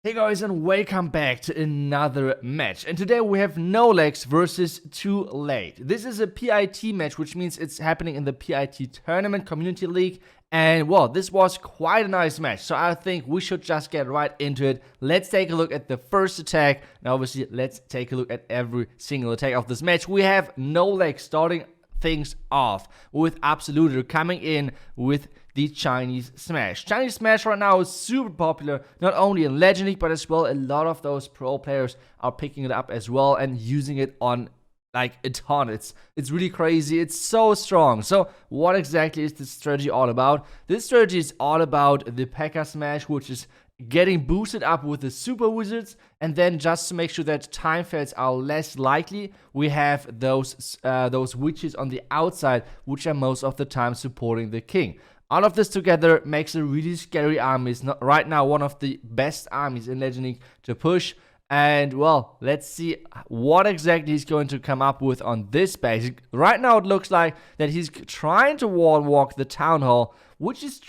Hey guys, and welcome back to another match. And today we have No Legs versus Too Late. This is a PIT match, which means it's happening in the PIT Tournament Community League. And well, this was quite a nice match, so I think we should just get right into it. Let's take a look at the first attack, and obviously let's take a look at every single attack of this match. We have No Legs starting things off with Absoluter coming in with the Chinese Smash. Chinese Smash right now is super popular, not only in Legend League, but as well a lot of those pro players are picking it up as well and using it on like a ton. It's really crazy. It's so strong. So what exactly is this strategy all about? This strategy is all about the Pekka Smash, which is getting boosted up with the Super Wizards, and then just to make sure that time fails are less likely, we have those witches on the outside, which are most of the time supporting the king. All of this together makes a really scary army. It's not right now one of the best armies in Legend League to push. And well, let's see what exactly he's going to come up with on this base. Right now it looks like that he's trying to wall walk the town hall, which is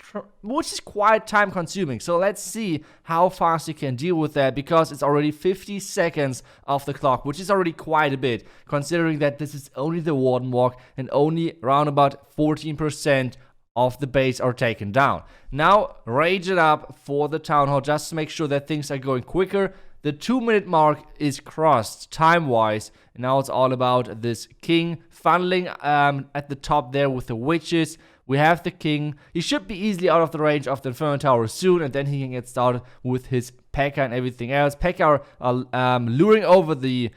quite time consuming. So let's see how fast he can deal with that, because it's already 50 seconds off the clock, which is already quite a bit, considering that this is only the warden walk and only around about 14% of the base are taken down. Now rage it up for the town hall just to make sure that things are going quicker. The 2-minute mark is crossed time-wise. Now it's all about this king funneling at the top there with the witches. We have the king. He should be easily out of the range of the Inferno Tower soon, and then he can get started with his Pekka and everything else. Pekka are luring over the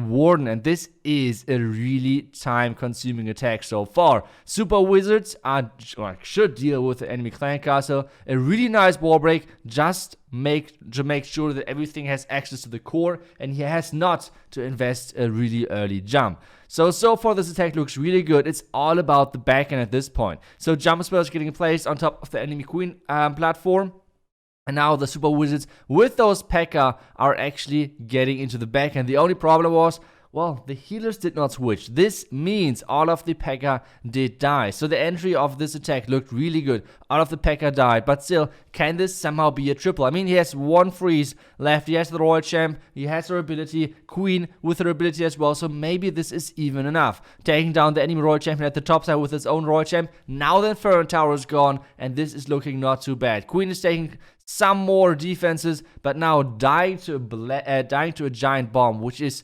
warden, and this is a really time-consuming attack so far. Super Wizards should deal with the enemy clan castle. A really nice wall break, just to make sure that everything has access to the core, and he has not to invest a really early jump. So far this attack looks really good. It's all about the backend at this point. So jump spells getting placed on top of the enemy queen platform. And now the Super Wizards with those Pekka are actually getting into the back. And the only problem was, well, the healers did not switch. This means all of the Pekka did die. So the entry of this attack looked really good. All of the Pekka died. But still, can this somehow be a triple? I mean, he has one freeze left. He has the Royal Champ. He has her ability. Queen with her ability as well. So maybe this is even enough. Taking down the enemy Royal Champion at the top side with his own Royal Champ. Now the Inferno Tower is gone. And this is looking not too bad. Queen is taking some more defenses, but now dying to a giant bomb, which is,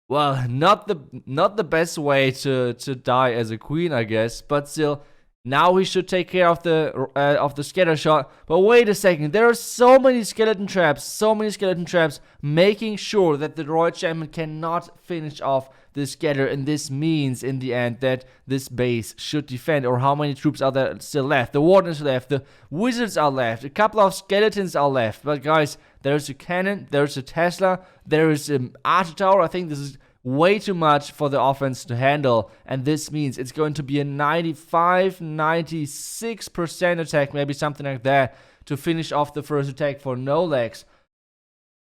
well, not the best way to die as a queen, I guess. But still, now he should take care of the scatter shot. But wait a second, there are so many skeleton traps, making sure that the Royal Champion cannot finish off the scatter, and this means in the end that this base should defend. Or how many troops are there still left? The warden is left, the wizards are left, a couple of skeletons are left. But guys, there's a cannon, there's a Tesla, there is an Archer Tower. I think this is way too much for the offense to handle, and this means it's going to be a 96% attack, maybe something like that, to finish off the first attack for No Legs.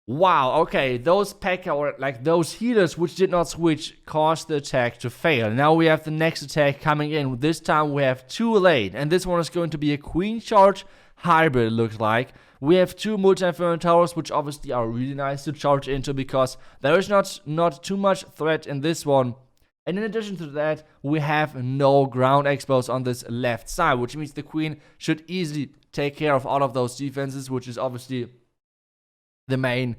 Wow, okay, those Pekka, or like those healers which did not switch, caused the attack to fail. Now we have the next attack coming in. This time we have Too Late, and this one is going to be a queen charge hybrid, it looks like. We have two multi-inferno towers, which obviously are really nice to charge into, because there is not too much threat in this one. And in addition to that, we have no ground expos on this left side, which means the queen should easily take care of all of those defenses, which is obviously the main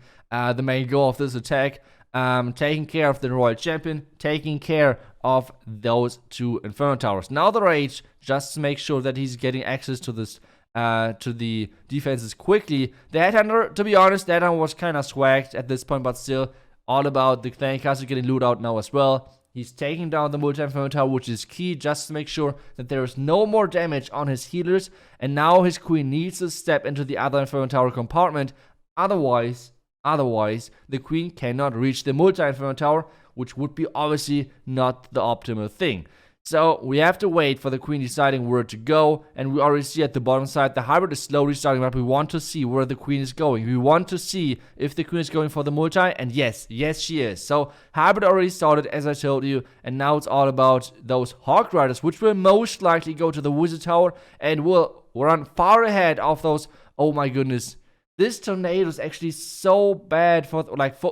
goal of this attack. Taking care of the Royal Champion, taking care of those two Inferno Towers. Now the Rage, just to make sure that he's getting access to this to the defenses quickly. The Headhunter, to be honest, that one was kind of swagged at this point, but still all about the Clan Castle getting looted out now as well. He's taking down the multi-inferno tower, which is key, just to make sure that there is no more damage on his healers. And now his queen needs to step into the other inferno tower compartment. Otherwise, the queen cannot reach the multi-inferno tower, which would be obviously not the optimal thing. So we have to wait for the queen deciding where to go, and we already see at the bottom side the hybrid is slowly starting up. We want to see where the queen is going. We want to see if the queen is going for the multi, and yes she is. So hybrid already started, as I told you, and now it's all about those Hawk Riders, which will most likely go to the wizard tower and will run far ahead of those, oh my goodness, this tornado is actually so bad for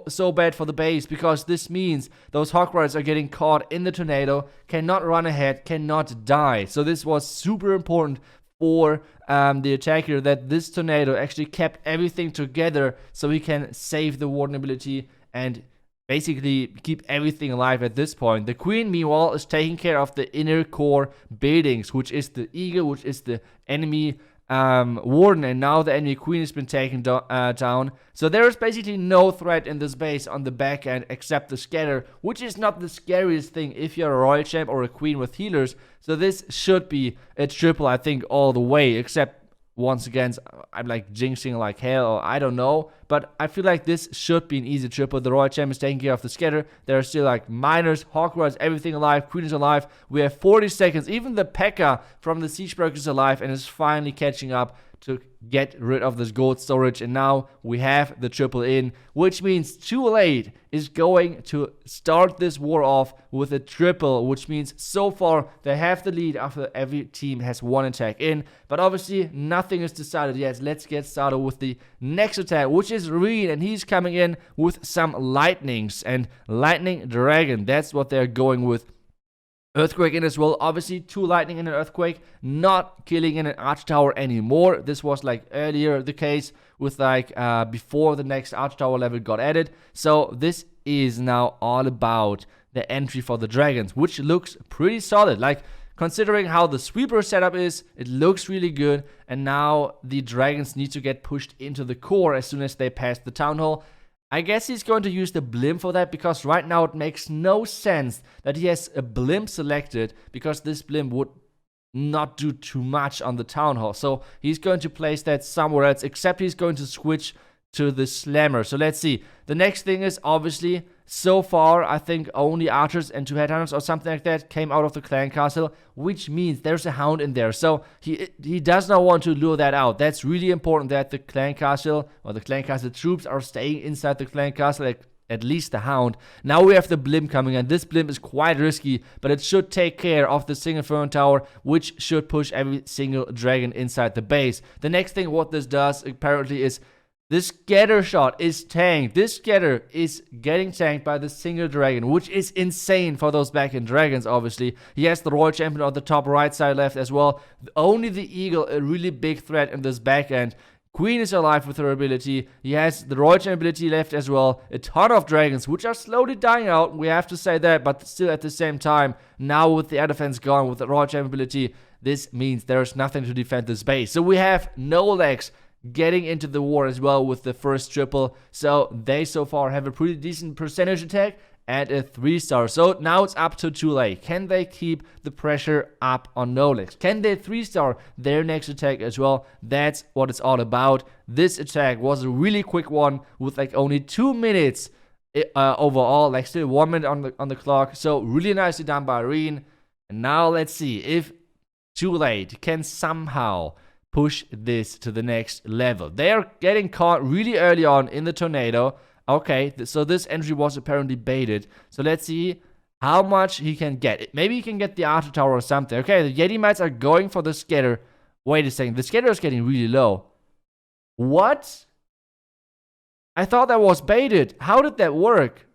so bad for the base, because this means those hog riders are getting caught in the tornado, cannot run ahead, cannot die. So this was super important for the attacker, that this tornado actually kept everything together so he can save the warden ability and basically keep everything alive at this point. The queen, meanwhile, is taking care of the inner core buildings, which is the eagle, which is the enemy warden, and now the enemy queen has been taken down. So there is basically no threat in this base on the back end except the scatter, which is not the scariest thing if you're a royal champ or a queen with healers. So this should be a triple, I think, all the way, except once again, I'm like jinxing like hell, or I don't know, but I feel like this should be an easy triple. The royal champ is taking care of the scatter. There are still like miners, hawk riders, everything alive. Queen is alive. We have 40 seconds. Even the Pekka from the siege breaker is alive and is finally catching up to get rid of this gold storage. And now we have the triple in, which means Too Late is going to start this war off with a triple, which means so far they have the lead after every team has one attack in. But obviously nothing is decided yet. Let's get started with the next attack, which is Reen, and he's coming in with some lightnings and lightning dragon. That's what they're going with. Earthquake in as well, obviously 2 lightning in an earthquake, not killing in an arch tower anymore. This was like earlier the case with like before the next arch tower level got added. So this is now all about the entry for the dragons, which looks pretty solid. Like, considering how the sweeper setup is, it looks really good. And now the dragons need to get pushed into the core as soon as they pass the town hall. I guess he's going to use the blimp for that, because right now it makes no sense that he has a blimp selected, because this blimp would not do too much on the town hall. So he's going to place that somewhere else, except he's going to switch to the slammer. So let's see. The next thing is, obviously, so far I think only archers and 2 headhunters or something like that came out of the clan castle, which means there's a hound in there. So he does not want to lure that out. That's really important, that the clan castle or the clan castle troops are staying inside the clan castle, like at least the hound. Now we have the blimp coming in. This blimp is quite risky, but it should take care of the single Inferno tower, which should push every single dragon inside the base. The next thing what this does apparently is this scatter shot is tanked. This scatter is getting tanked by the single dragon, which is insane for those back-end dragons, obviously. He has the royal champion on the top right side left as well. Only the eagle, a really big threat in this back-end. Queen is alive with her ability. He has the royal champion ability left as well. A ton of dragons, which are slowly dying out. We have to say that, but still at the same time, now with the air defense gone, with the royal champion ability, this means there's nothing to defend this base. So we have no legs getting into the war as well with the first triple. So they so far have a pretty decent percentage attack and a 3-star. So now it's up to Too Late. Can they keep the pressure up on Nolex? Can they 3-star their next attack as well? That's what it's all about. This attack was a really quick one with like only 2 minutes overall, like still 1 minute on the clock. So really nicely done by Reen. And now let's see if Too Late can somehow push this to the next level. They are getting caught really early on in the tornado. Okay, so this entry was apparently baited. So let's see how much he can get. Maybe he can get the Archer Tower or something. Okay, the Yeti Mites are going for the scatter. Wait a second, the scatter is getting really low. What? I thought that was baited. How did that work?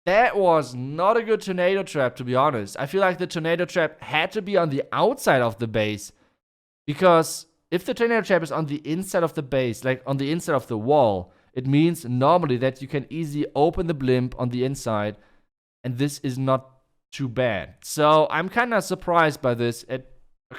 That was not a good tornado trap, to be honest. I feel like the tornado trap had to be on the outside of the base. Because if the tornado trap is on the inside of the base, like on the inside of the wall, it means normally that you can easily open the blimp on the inside, and this is not too bad. So I'm kind of surprised by this. It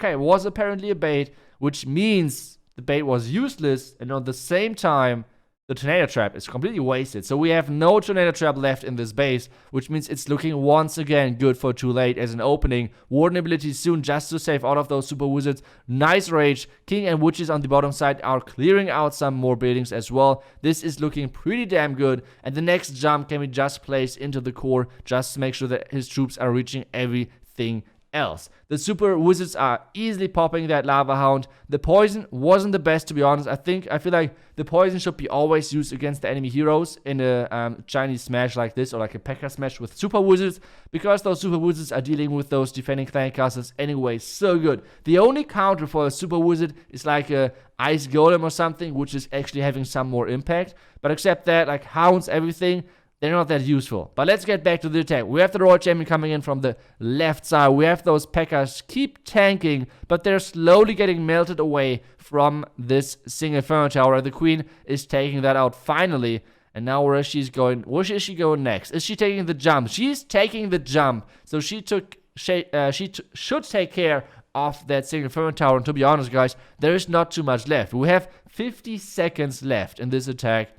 was apparently a bait, which means the bait was useless, and at the same time, the tornado trap is completely wasted. So we have no tornado trap left in this base, which means it's looking once again good for Too Late as an opening. Warden ability soon just to save all of those super wizards. Nice rage. King and witches on the bottom side are clearing out some more buildings as well. This is looking pretty damn good. And the next jump can be just placed into the core just to make sure that his troops are reaching everything else. The super wizards are easily popping that lava hound. The poison wasn't the best, to be honest. I feel like the poison should be always used against the enemy heroes in a Chinese smash like this, or like a Pekka smash with super wizards, because those super wizards are dealing with those defending clan castles anyway. So good. The only counter for a super wizard is like a ice golem or something, which is actually having some more impact. But except that, like hounds, everything, they're not that useful. But let's get back to the attack. We have the Royal Champion coming in from the left side. We have those Pekkas keep tanking, but they're slowly getting melted away from this single Inferno Tower. The Queen is taking that out finally. And now where is she going? Where is she going next? Is she taking the jump? She's taking the jump. So she should take care of that single Inferno Tower. And to be honest, guys, there is not too much left. We have 50 seconds left in this attack.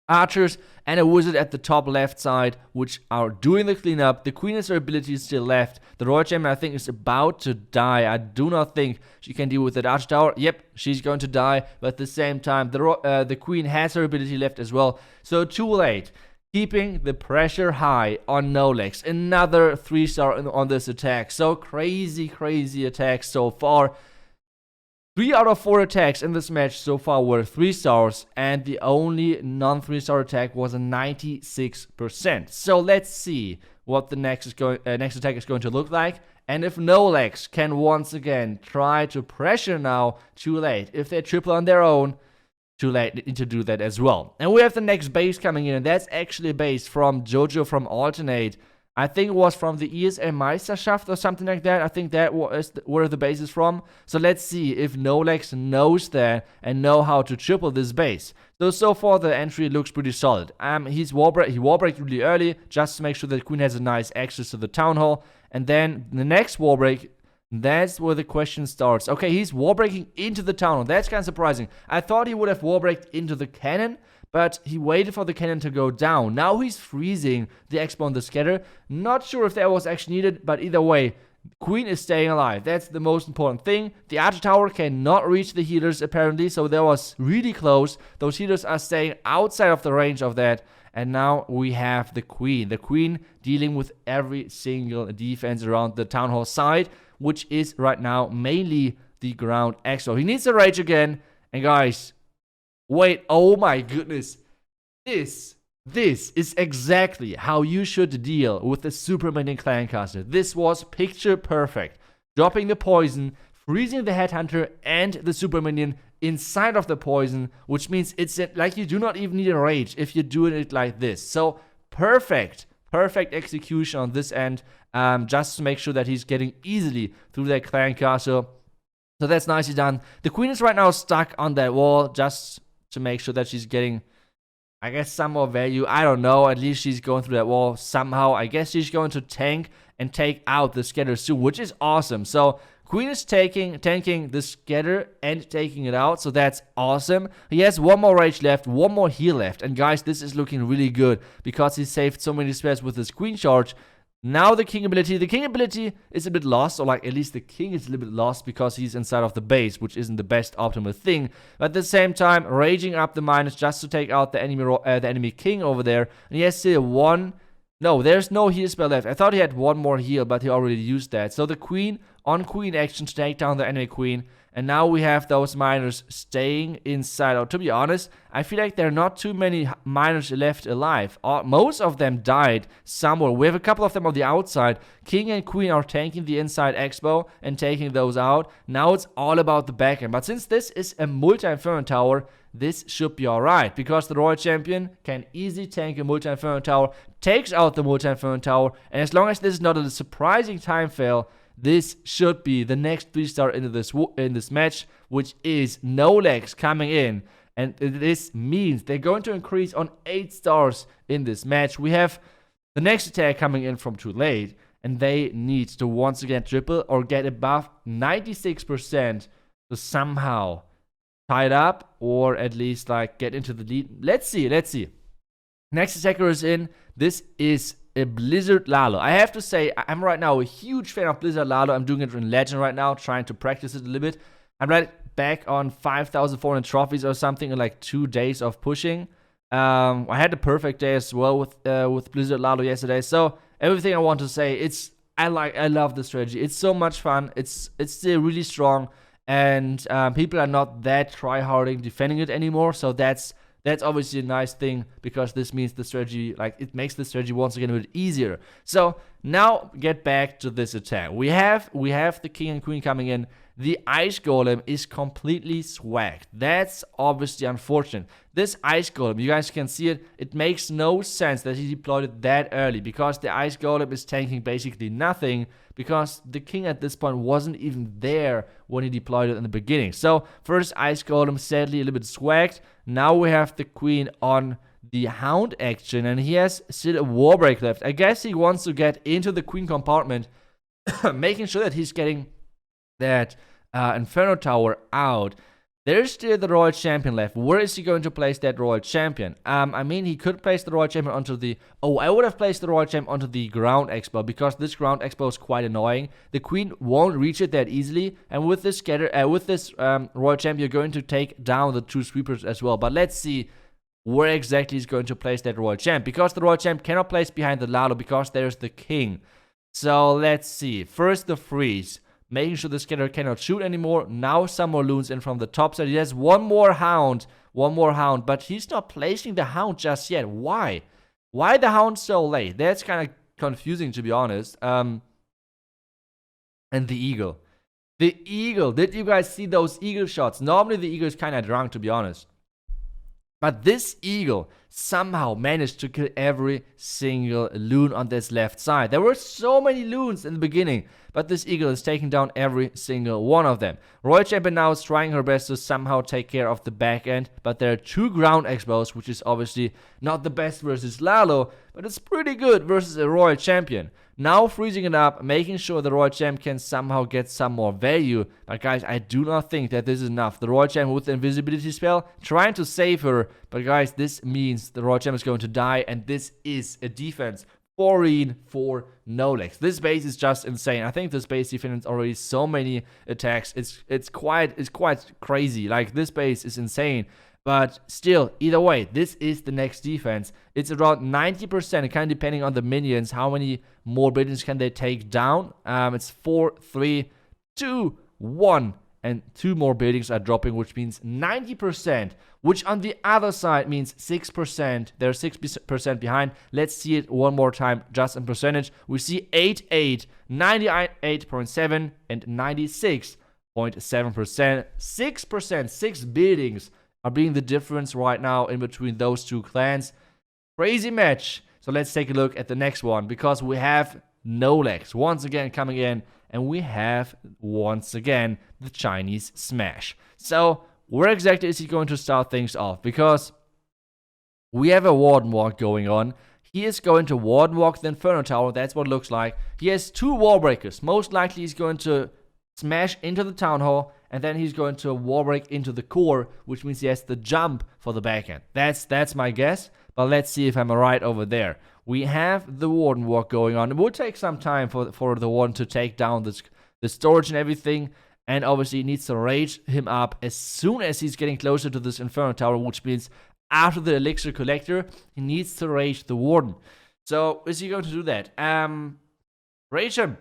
Archers and a wizard at the top left side, which are doing the cleanup. The Queen has her abilities still left. The Royal Champion, I think, is about to die. I do not think she can deal with that Archer Tower. Yep, she's going to die. But at the same time, the Queen has her ability left as well. So too late. Keeping the pressure high on Nolex. Another 3-star on this attack. So crazy, crazy attack so far. 3 out of 4 attacks in this match so far were 3 stars, and the only non-3-star attack was a 96%. So let's see what the next attack is going to look like, and if Nolex can once again try to pressure now, too late. If they triple on their own, too late, they need to do that as well. And we have the next base coming in, and that's actually a base from Jojo from Alternate. I think it was from the ESL Meisterschaft or something like that. I think that was where the base is from. So let's see if Nolex knows that and know how to triple this base. So far the entry looks pretty solid. He wallbreak really early just to make sure that Queen has a nice access to the town hall. And then the next wallbreak, that's where the question starts. Okay, he's wallbreaking into the town hall. That's kind of surprising. I thought he would have wallbreaked into the cannon, but he waited for the cannon to go down. Now he's freezing the Expo on the scatter. Not sure if that was actually needed, but either way, Queen is staying alive. That's the most important thing. The Archer Tower cannot reach the healers apparently, so that was really close. Those healers are staying outside of the range of that. And now we have the Queen. The Queen dealing with every single defense around the Town Hall side, which is right now mainly the ground Expo. He needs to rage again. And guys, wait, oh my goodness. This is exactly how you should deal with the Super Minion Clancaster. This was picture perfect. Dropping the poison, freezing the Headhunter and the Super Minion inside of the poison, which means it's like you do not even need a rage if you're doing it like this. So perfect execution on this end, just to make sure that he's getting easily through that Clancaster. So that's nicely done. The Queen is right now stuck on that wall just to make sure that she's getting, I guess, some more value. I don't know. At least she's going through that wall somehow. I guess she's going to tank and take out the scatter soon, which is awesome. So Queen is tanking the scatter and taking it out. So that's awesome. He has one more rage left, one more heal left. And guys, this is looking really good because he saved so many spares with his Queen charge. Now the King ability is a bit lost, or like at least the King is a little bit lost because he's inside of the base, which isn't the best optimal thing. But at the same time, raging up the minus just to take out the enemy King over there. And he has still one. No, there's no heal spell left. I thought he had one more heal, but he already used that. So the Queen on Queen action to take down the enemy Queen. And now we have those miners staying inside. Or to be honest, I feel like there are not too many miners left alive. Most of them died somewhere. We have a couple of them on the outside. King and Queen are tanking the inside Expo and taking those out. Now it's all about the back end. But since this is a multi-Inferno Tower, this should be alright. Because the Royal Champion can easily tank a multi-Inferno Tower, takes out the multi-Inferno Tower. And as long as this is not a surprising time fail, this should be the next 3-star in this match, which is Nolex coming in. And this means they're going to increase on 8 stars in this match. We have the next attack coming in from too late, and they need to once again triple or get above 96% to somehow tie it up, or at least like get into the lead. Let's see. Next attacker is in. This is a Blizzard Lalo. I have to say, I'm right now a huge fan of Blizzard Lalo. I'm doing it in Legend right now, trying to practice it a little bit. I'm right back on 5,400 trophies or something in like 2 days of pushing. I had a perfect day as well with Blizzard Lalo yesterday. So everything I want to say, it's I love the strategy. It's so much fun. It's still really strong, and people are not that try-harding defending it anymore. So that's obviously a nice thing, because this means the strategy, like, it makes the strategy once again a bit easier. So now get back to this attack. We have the king and queen coming in. The ice golem is completely swagged. That's obviously unfortunate. This ice golem, you guys can see it. It makes no sense that he deployed it that early, because the ice golem is tanking basically nothing, because the king at this point wasn't even there when he deployed it in the beginning. So first ice golem, sadly a little bit swagged. Now we have the queen on the hound action, and he has still a war break left. I guess he wants to get into the queen compartment, making sure that he's getting that Inferno Tower out. There's still the Royal Champion left. Where is he going to place that Royal Champion? I mean, he could place the Royal Champion onto the... Oh, I would have placed the Royal Champion onto the Ground Expo, because this Ground Expo is quite annoying. The Queen won't reach it that easily, and with this Royal Champion, you're going to take down the 2 sweepers as well. But let's see where exactly he's going to place that Royal Champ, because the Royal Champ cannot place behind the Lalo, because there's the King. So let's see. First the freeze, making sure the scatter cannot shoot anymore. Now some more loons in from the top side. He has one more hound, but he's not placing the hound just yet. Why? Why the hound so late? That's kind of confusing, to be honest. And the eagle. The eagle. Did you guys see those eagle shots? Normally the eagle is kind of drunk, to be honest. But this eagle somehow managed to kill every single loon on this left side. There were so many loons in the beginning, but this eagle is taking down every single one of them. Royal Champion now is trying her best to somehow take care of the back end, but there are 2 ground expos, which is obviously not the best versus Lalo, but it's pretty good versus a Royal Champion. Now freezing it up, making sure the Royal Champ can somehow get some more value. But guys, I do not think that this is enough. The Royal Champ with the Invisibility spell, trying to save her. But guys, this means the Royal Champ is going to die, and this is a defense for Nolex. This base is just insane. I think this base defends already so many attacks. It's quite crazy. Like, this base is insane. But still, either way, this is the next defense. It's around 90%, kind of depending on the minions. How many more buildings can they take down? It's 4, 3, 2, 1. And 2 more buildings are dropping, which means 90%. Which on the other side means 6%. They're 6% behind. Let's see it one more time, just in percentage. We see 88, 98.7, and 96.7%. 6%, 6 buildings are being the difference right now in between those 2 clans. Crazy match. So let's take a look at the next one, because we have Nolex once again coming in, and we have once again the Chinese Smash. So where exactly is he going to start things off? Because we have a Warden Walk going on. He is going to Warden Walk the Inferno Tower. That's what it looks like. He has 2 Wall Breakers. Most likely he's going to smash into the Town Hall, and then he's going to wall break into the core, which means he has the jump for the backhand. That's my guess, but let's see if I'm right over there. We have the Warden Walk going on. It will take some time for the Warden to take down the storage and everything, and obviously he needs to rage him up as soon as he's getting closer to this Inferno Tower, which means after the Elixir Collector, he needs to rage the Warden. So, is he going to do that? Rage him.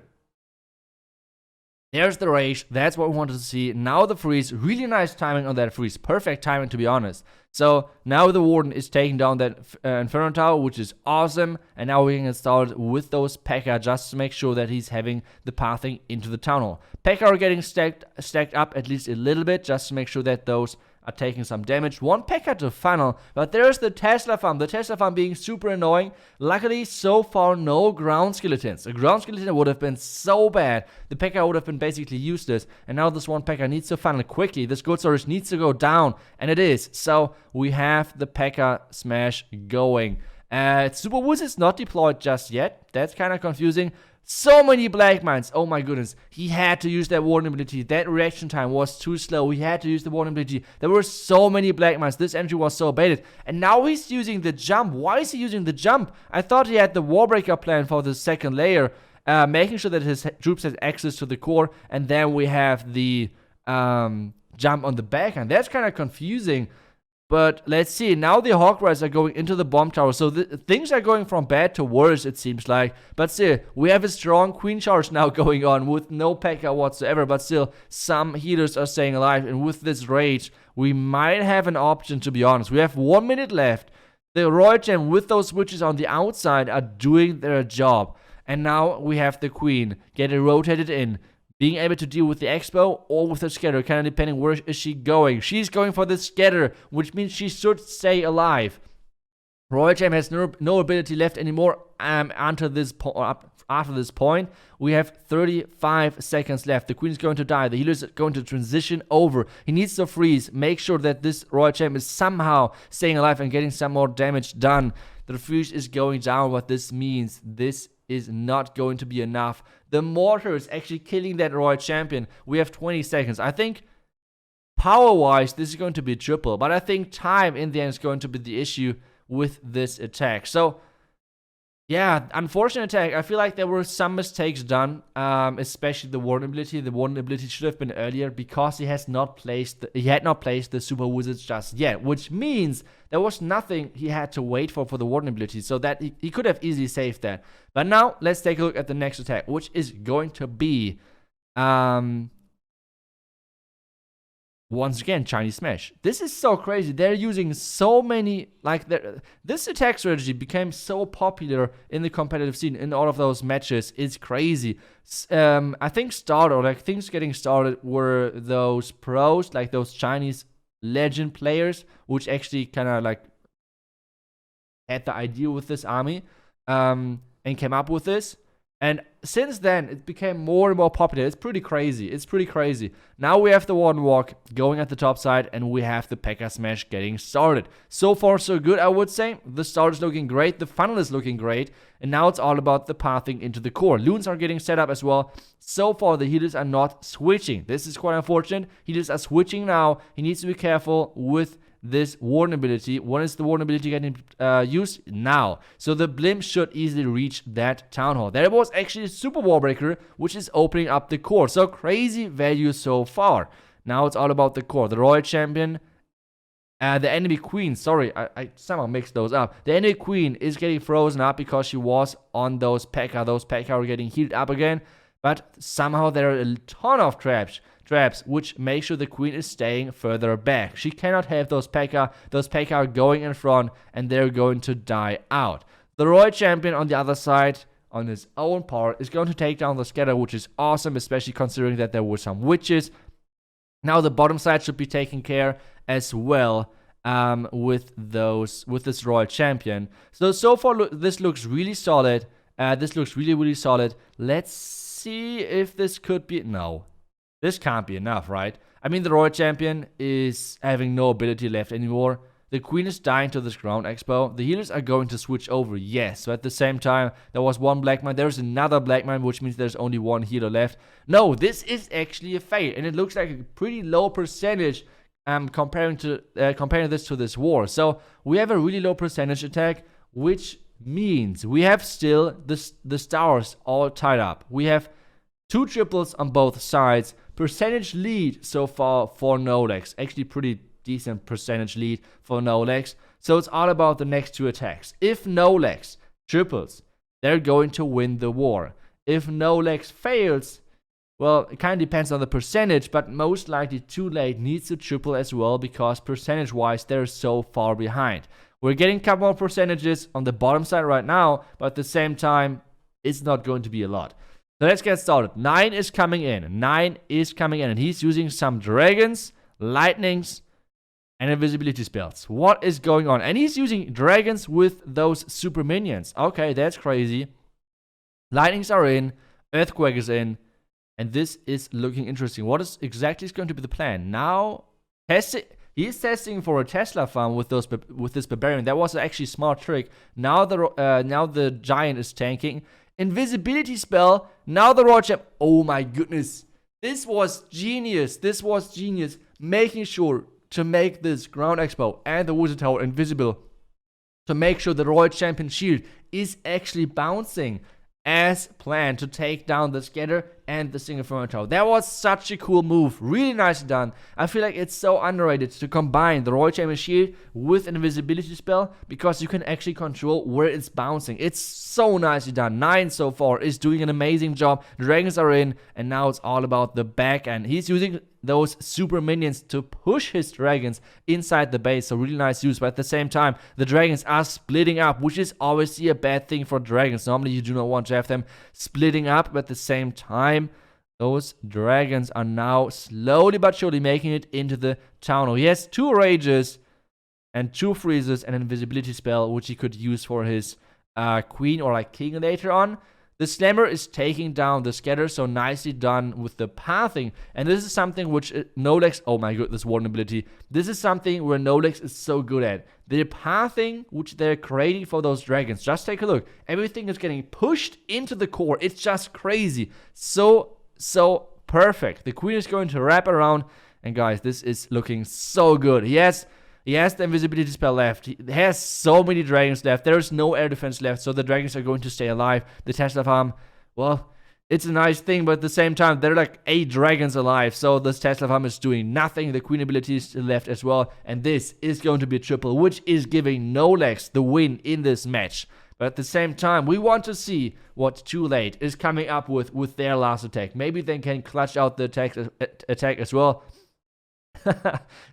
There's the rage. That's what we wanted to see. Now the freeze. Really nice timing on that freeze. Perfect timing, to be honest. So now the Warden is taking down that Inferno Tower, which is awesome. And now we can get started with those Pekka just to make sure that he's having the pathing into the Town Hall. Pekka are getting stacked up at least a little bit just to make sure that those are taking some damage. 1 Pekka to funnel, but there's the Tesla farm. The Tesla farm being super annoying. Luckily, so far, no ground skeletons. A ground skeleton would have been so bad. The Pekka would have been basically useless. And now this 1 Pekka needs to funnel quickly. This gold storage needs to go down, and it is. So we have the Pekka smash going. Super Woods is not deployed just yet. That's kind of confusing. So many black mines. Oh my goodness. He had to use that warning ability. That reaction time was too slow. He had to use the warning ability. There were so many black mines. This entry was so baited. And now he's using the jump. Why is he using the jump? I thought he had the Warbreaker plan for the second layer. Making sure that his troops have access to the core. And then we have the jump on the backhand. That's kind of confusing. But let's see. Now the Hawkeyes are going into the bomb tower. So things are going from bad to worse, it seems like. But still, we have a strong queen charge now going on with no Pekka whatsoever. But still, some healers are staying alive. And with this rage, we might have an option, to be honest. We have 1 minute left. The Royal Gem with those switches on the outside are doing their job. And now we have the queen getting rotated in. Being able to deal with the Expo or with the Scatter, kind of depending where is she going. She's going for the Scatter, which means she should stay alive. Royal Gem has no ability left anymore after this point. We have 35 seconds left. The Queen is going to die. The healer is going to transition over. He needs to freeze. Make sure that this Royal Gem is somehow staying alive and getting some more damage done. The refuge is going down. What this means, this is not going to be enough. The mortar is actually killing that Royal Champion. We have 20 seconds. I think power-wise, this is going to be triple. But I think time in the end is going to be the issue with this attack. So, yeah, unfortunate attack. I feel like there were some mistakes done, especially the Warden ability. The Warden ability should have been earlier because he had not placed the Super Wizards just yet, which means there was nothing he had to wait for the Warden ability, so that he could have easily saved that. But now let's take a look at the next attack, which is going to be once again, Chinese Smash. This is so crazy. They're using so many, like, this attack strategy became so popular in the competitive scene in all of those matches. It's crazy. I think things getting started were those pros, like those Chinese legend players, which actually kind of like had the idea with this army and came up with this. And since then, it became more and more popular. It's pretty crazy. It's pretty crazy. Now we have the Warden Walk going at the top side, and we have the Pekka Smash getting started. So far, so good, I would say. The start is looking great. The funnel is looking great. And now it's all about the pathing into the core. Loons are getting set up as well. So far, the healers are not switching. This is quite unfortunate. Healers are switching now. He needs to be careful with this Warden ability. When is the Warden ability getting used? Now. So the blimp should easily reach that town hall. There was actually a super wall breaker, which is opening up the core. So crazy value so far. Now it's all about the core. The Royal Champion, the enemy queen, sorry, I somehow mixed those up. The enemy queen is getting frozen up because she was on those Pekka. Those Pekka are getting healed up again. But somehow there are a ton of traps, which make sure the queen is staying further back. She cannot have those Pekka. Those Pekka are going in front, and they're going to die out. The Royal Champion on the other side, on his own part, is going to take down the Scatter, which is awesome, especially considering that there were some witches. Now the bottom side should be taken care as well with this Royal Champion. So far, this looks really solid. This looks really, really solid. Let's see if this could be... No. This can't be enough, right? I mean, the Royal Champion is having no ability left anymore. The Queen is dying to this Ground Expo. The healers are going to switch over, yes. But at the same time, there was one Black Mine. There's another Black Mine, which means there's only one healer left. No, this is actually a fail. And it looks like a pretty low percentage comparing this to this war. So we have a really low percentage attack, which means we have still the stars all tied up. We have 2 triples on both sides. Percentage lead so far for Nolex. Actually pretty decent percentage lead for Nolex. So it's all about the next 2 attacks. If Nolex triples, they're going to win the war. If Nolex fails, well, it kind of depends on the percentage, but most likely Too Late needs to triple as well because percentage-wise, they're so far behind. We're getting a couple more percentages on the bottom side right now, but at the same time, it's not going to be a lot. So let's get started. 9 is coming in. 9 is coming in. And he's using some dragons, lightnings, and invisibility spells. What is going on? And he's using dragons with those super minions. Okay, that's crazy. Lightnings are in. Earthquake is in. And this is looking interesting. What is exactly going to be the plan? Now, he's testing for a Tesla farm with this barbarian. That was actually a smart trick. Now the giant is tanking. Invisibility spell. Now the Royal Champ. Oh my goodness. This was genius. This was genius. Making sure to make this Ground Expo and the Wizard Tower invisible. To make sure the Royal Champion shield is actually bouncing as planned to take down the Scatter, and the single front tower. That was such a cool move. Really nicely done. I feel like it's so underrated to combine the Royal Chamber Shield with an invisibility spell, because you can actually control where it's bouncing. It's so nicely done. 9 so far is doing an amazing job. Dragons are in, and now it's all about the back end. He's using those super minions to push his dragons inside the base, so really nice use. But at the same time, the dragons are splitting up, which is obviously a bad thing for dragons. Normally you do not want to have them splitting up, but at the same time, those dragons are now slowly but surely making it into the town hall. He has 2 rages and 2 freezes and an invisibility spell, which he could use for his queen or like king later on. The Slammer is taking down the Scatter, so nicely done with the pathing. And this is something which Nolex, oh my god, this warden ability. This is something where Nolex is so good at. The pathing which they're creating for those dragons. Just take a look. Everything is getting pushed into the core. It's just crazy. So perfect. The queen is going to wrap around. And guys, this is looking so good. He has the invisibility spell left. He has so many dragons left. There is no air defense left, so the dragons are going to stay alive. The Tesla farm, well, it's a nice thing, but at the same time, there are like 8 dragons alive, so this Tesla farm is doing nothing. The queen ability is left as well, and this is going to be a triple, which is giving Nolex the win in this match. But at the same time, we want to see what Too Late is coming up with their last attack. Maybe they can clutch out the attack as well.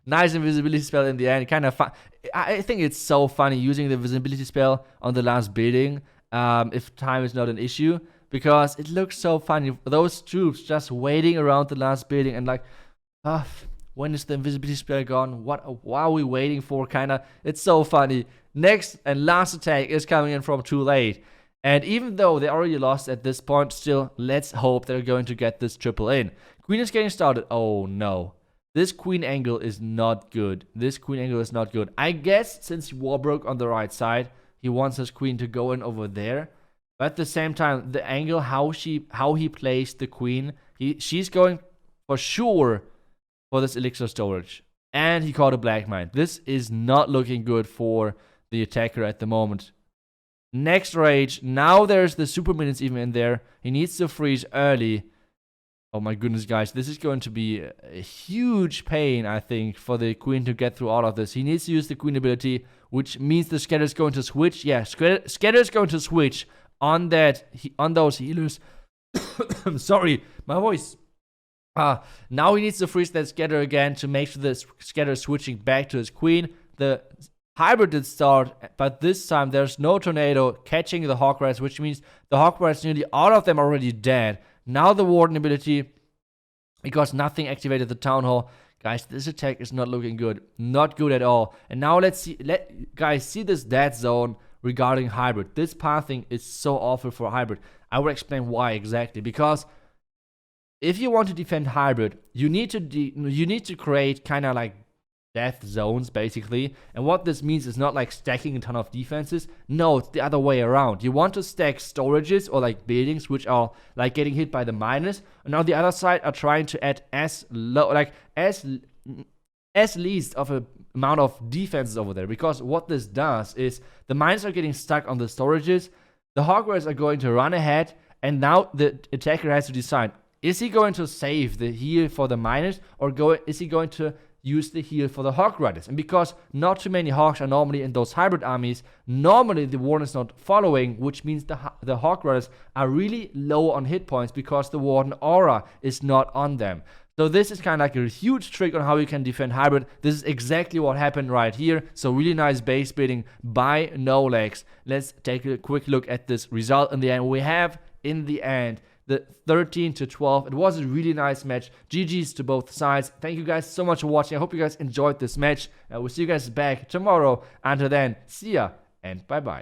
Nice invisibility spell in the end. Kind of fun. I think it's so funny using the invisibility spell on the last building, if time is not an issue, because it looks so funny. Those troops just waiting around the last building and like, when is the invisibility spell gone? What are we waiting for? Kinda. It's so funny. Next and last attack is coming in from Too Late. And even though they already lost at this point, still, let's hope they're going to get this triple in. Queen is getting started. Oh no. This queen angle is not good. I guess since War broke on the right side, he wants his queen to go in over there. But at the same time, the angle, how he placed the queen, she's going for sure for this elixir storage. And he caught a black mine. This is not looking good for the attacker at the moment. Next rage. Now there's the super minions even in there. He needs to freeze early. Oh my goodness, guys, this is going to be a huge pain, I think, for the queen to get through all of this. He needs to use the queen ability, which means the Scatter is going to switch. Yeah, Scatter is going to switch on those healers. I'm sorry, my voice. Now he needs to freeze that Scatter again to make sure the Scatter is switching back to his queen. The hybrid did start, but this time there's no tornado catching the Hawk Rats, which means the Hawk Rats, nearly all of them are already dead. Now the Warden ability, because nothing activated the Town Hall. Guys, this attack is not looking good. Not good at all. And now let's see, guys, see this dead zone regarding Hybrid. This pathing is so awful for Hybrid. I will explain why exactly. Because if you want to defend Hybrid, you need to create kind of like death zones, basically. And what this means is not like stacking a ton of defenses. No, it's the other way around. You want to stack storages or like buildings which are like getting hit by the miners, and on the other side are trying to add as least of a amount of defenses over there. Because what this does is the miners are getting stuck on the storages, the Hogwarts are going to run ahead, and now the attacker has to decide, is he going to save the heal for the miners, or is he going to use the heal for the Hawk Riders? And because not too many Hawks are normally in those hybrid armies, normally the Warden is not following, which means the Hawk Riders are really low on hit points because the Warden aura is not on them. So this is kind of like a huge trick on how you can defend hybrid. This is exactly what happened right here. So really nice base building by Nolex. Let's take a quick look at this result in the end. We have in the end the 13-12. It was a really nice match. GG's to both sides. Thank you guys so much for watching. I hope you guys enjoyed this match. We'll see you guys back tomorrow. Until then, see ya and bye-bye.